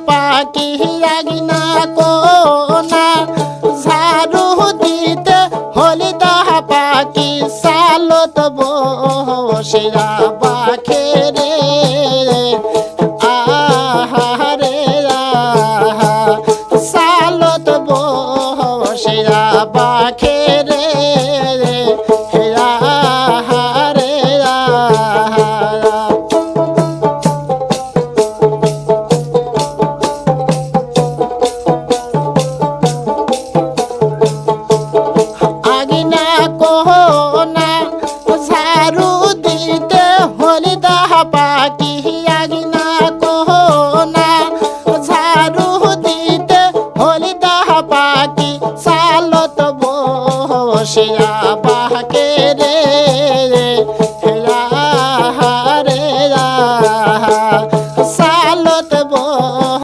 পাখি আগিনা কোনা ঝাড়ু দিতে হলিদা পাখি সালত বসিয়া বাখে রে আহারে আহা সালত বসিয়া বাখে রে আহারে আহা আগিনা কোনা ঝাড়ু দিতে হলিদা পাখি আগিনা কোনা ঝাড়ু দিতে হলিদা পাখি সালত বসিয়া